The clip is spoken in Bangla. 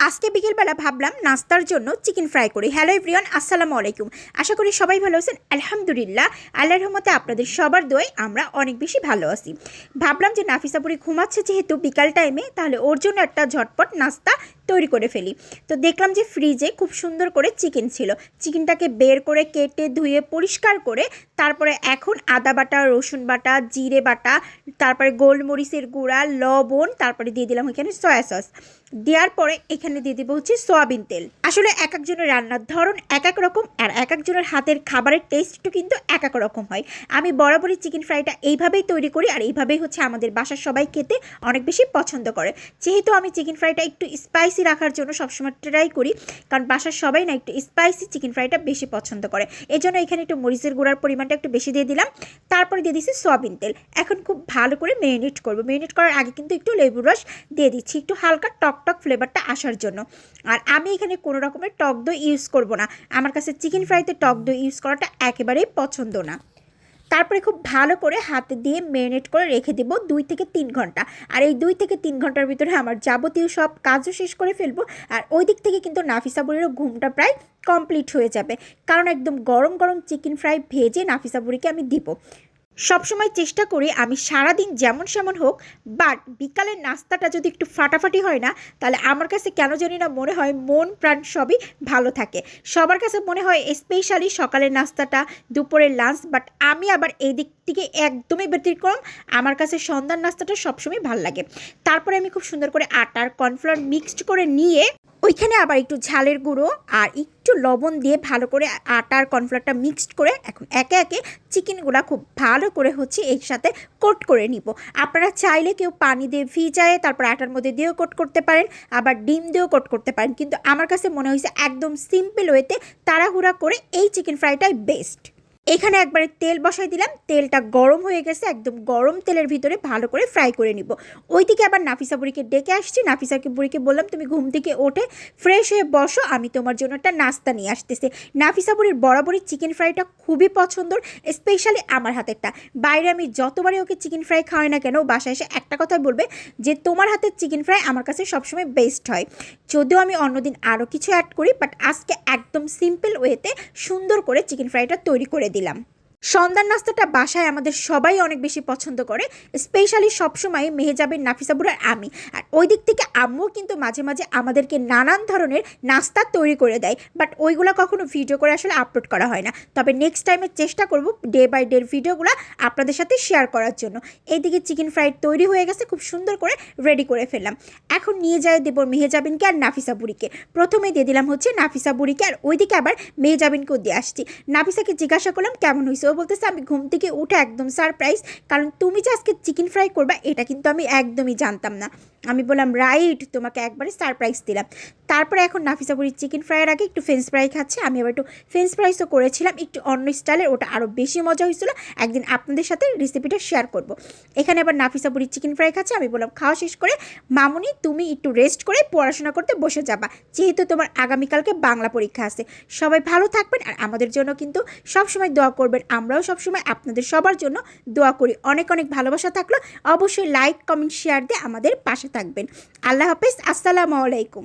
আজকে বিকেলবেলা ভাবলাম নাস্তার জন্য চিকেন ফ্রাই করি। হ্যালো এভরিওয়ান, আসসালামু আলাইকুম। আশা করি সবাই ভালো আছেন। আলহামদুলিল্লাহ, আল্লাহর রহমতে আপনাদের সবার দোয়ায় আমরা অনেক বেশি ভালো আছি। ভাবলাম যে নাফিসা বুড়ি ঘুমাচ্ছে যেহেতু বিকাল টাইমে, তাহলে ওর জন্য একটা ঝটপট নাস্তা তৈরি করে ফেলি। তো দেখলাম যে ফ্রিজে খুব সুন্দর করে চিকেন ছিল। চিকেনটাকে বের করে কেটে ধুয়ে পরিষ্কার করে তারপরে এখন আদা বাটা, রসুন বাটা, জিরে বাটা, তারপরে গোলমরিচের গুঁড়া, লবণ, তারপরে দিয়ে দিলাম এখানে সয়া সস। দেওয়ার পরে এখানে দিয়ে দেবো হচ্ছে সয়াবিন তেল। আসলে এক একজনের রান্নার ধরন এক এক রকম, আর এক একজনের হাতের খাবারের টেস্টও কিন্তু এক এক রকম হয়। আমি বরাবরই চিকেন ফ্রাইটা এইভাবেই তৈরি করি, আর এইভাবেই হচ্ছে আমাদের বাসার সবাই খেতে অনেক বেশি পছন্দ করে। যেহেতু আমি চিকেন ফ্রাইটা একটু স্পাইসি রাখার জন্য সবসময় ট্রাই করি, কারণ বাসার সবাই না একটু স্পাইসি চিকেন ফ্রাইটা বেশি পছন্দ করে। এই জন্য এখানে একটু মরিচের গুঁড়ার পরিমাণটা একটু বেশি দিয়ে দিলাম। তারপরে দিয়ে দিচ্ছি সয়াবিন তেল। এখন খুব ভালো করে ম্যারিনেট করবো। ম্যারিনেট করার আগে কিন্তু একটু লেবুর রস দিয়ে দিচ্ছি, একটু হালকা টক ফ্লেভারটা আসার জন্য। আর আমি এখানে কোনো রকমের টক দই ইউজ করব না। আমার কাছে চিকেন ফ্রাইতে টক দই ইউজ করাটা একেবারেই পছন্দ না। তারপরে খুব ভালো করে হাতে দিয়ে ম্যারিনেট করে রেখে দেবো 2 থেকে 3 ঘন্টা। আর এই 2 থেকে 3 ঘন্টার ভিতরে আমার যাবতীয় সব কাজও শেষ করে ফেলবো। আর ওই দিক থেকে কিন্তু নাফিসা বুড়িরও ঘুমটা প্রায় কমপ্লিট হয়ে যাবে, কারণ একদম গরম গরম চিকেন ফ্রাই ভেজে নাফিসা বুড়িকে আমি দিব। সবসময় চেষ্টা করি আমি সারাদিন যেমন সেমন হোক, বাট বিকালের নাস্তাটা যদি একটু ফাটাফাটি হয় না, তাহলে আমার কাছে কেন জানি না মনে হয় মন প্রাণ সবই ভালো থাকে। সবার কাছে মনে হয় স্পেশালি সকালের নাস্তাটা, দুপুরের লাঞ্চ, বাট আমি আবার এই দিক থেকে একদমই ব্যতিক্রম। আমার কাছে সন্ধ্যার নাস্তাটা সবসময় ভালো লাগে। তারপরে আমি খুব সুন্দর করে আটার কর্নফ্লাওয়ার মিক্সড করে নিয়ে ওইখানে আবার একটু ঝালের গুঁড়ো আর একটু লবণ দিয়ে ভালো করে আটার কর্নফ্লাওয়ারটা মিক্সড করে এখন একে একে চিকেনগুলো খুব ভালো করে হচ্ছে এর সাথে কোট করে নিব। আপনারা চাইলে কেউ পানি দিয়ে ভিজায় তারপর আটার মধ্যে দিয়েও কোট করতে পারেন, আবার ডিম দিয়েও কোট করতে পারেন, কিন্তু আমার কাছে মনে হয়েছে একদম সিম্পল ওয়েতে তাড়াহুড়া করে এই চিকেন ফ্রাইটাই বেস্ট। এখানে একবারে তেল বসাই দিলাম, তেলটা গরম হয়ে গেছে, একদম গরম তেলের ভিতরে ভালো করে ফ্রাই করে নিব। ওইদিকে আবার নাফিসা বুড়িকে ডেকে আসছি। নাফিসা বুড়িকে বললাম তুমি ঘুম থেকে ওঠে ফ্রেশ হয়ে বসো, আমি তোমার জন্য একটা নাস্তা নিয়ে আসতেছি। নাফিসা বুড়ির বরাবরই চিকেন ফ্রাইটা খুবই পছন্দর, স্পেশালি আমার হাতেরটা। বাইরে আমি যতবারই ওকে চিকেন ফ্রাই খাওয়াই না কেন, বাসায় এসে একটা কথাই বলবে যে তোমার হাতের চিকেন ফ্রাই আমার কাছে সবসময় বেস্ট হয়। যদিও আমি অন্যদিন আরও কিছু অ্যাড করি, বাট আজকে একদম সিম্পল ওয়েতে সুন্দর করে চিকেন ফ্রাইটা তৈরি করে দিলাম। সন্ধ্যার নাস্তাটা বাসায় আমাদের সবাই অনেক বেশি পছন্দ করে, স্পেশালি সবসময় মেহেজাবের, নাফিসা বুড়ার আমি। আর ওই দিক থেকে আম্মুও কিন্তু মাঝে মাঝে আমাদেরকে নানান ধরনের নাস্তা তৈরি করে দেয়, বাট ওইগুলো কখনো ভিডিও করে আসলে আপলোড করা হয় না। তবে নেক্সট টাইমে চেষ্টা করব ডে বাই ডে ভিডিওগুলো আপনাদের সাথে শেয়ার করার জন্য। এইদিকে চিকেন ফ্রাই তৈরি হয়ে গেছে, খুব সুন্দর করে রেডি করে ফেললাম। এখন নিয়ে যায় দেবো মেহেজাবিনকে আর নাফিসা বুড়িকে। প্রথমে দিয়ে দিলাম হচ্ছে নাফিসা বুড়িকে, আর ওইদিকে আবার মেহেজাবিনকেও দিয়ে আসছি। নাফিসাকে জিজ্ঞাসা করলাম কেমন হয়েছে, ও বলতেছে আমি ঘুম থেকে উঠে একদম সারপ্রাইজ, কারণ তুমি যে আজকে চিকেন ফ্রাই করবা এটা কিন্তু আমি একদমই জানতাম না। আমি বললাম রাইট, তোমাকে একবারে সারপ্রাইজ দিলাম। তারপরে এখন নাফিসা বুড়ি চিকেন ফ্রাইয়ের আগে একটু ফ্রেঞ্চ ফ্রাই খাচ্ছে। আমি আবার একটু ফ্রেঞ্চ ফ্রাইসও করেছিলাম, একটু অন্য স্টাইলের, ওটা আরও বেশি মজা হয়েছিল। একদিন আপনাদের সাথে রেসিপিটা শেয়ার করব। এখানে আবার নাফিসা বুড়ি চিকেন ফ্রাই খাচ্ছে। আমি বললাম খাওয়া শেষ করে মামুনি তুমি একটু রেস্ট করে পড়াশোনা করতে বসে যাবা, যেহেতু তোমার আগামীকালকে বাংলা পরীক্ষা আছে। সবাই ভালো থাকবেন, আর আমাদের জন্য কিন্তু সবসময় দোয়া করবেন। আমরাও সবসময় আপনাদের সবার জন্য দোয়া করি। অনেক অনেক ভালোবাসা থাকলো। অবশ্যই লাইক, কমেন্ট, শেয়ার দিয়ে আমাদের পাশে থাকবেন। আল্লাহ হাফেজ, আসসালামু আলাইকুম।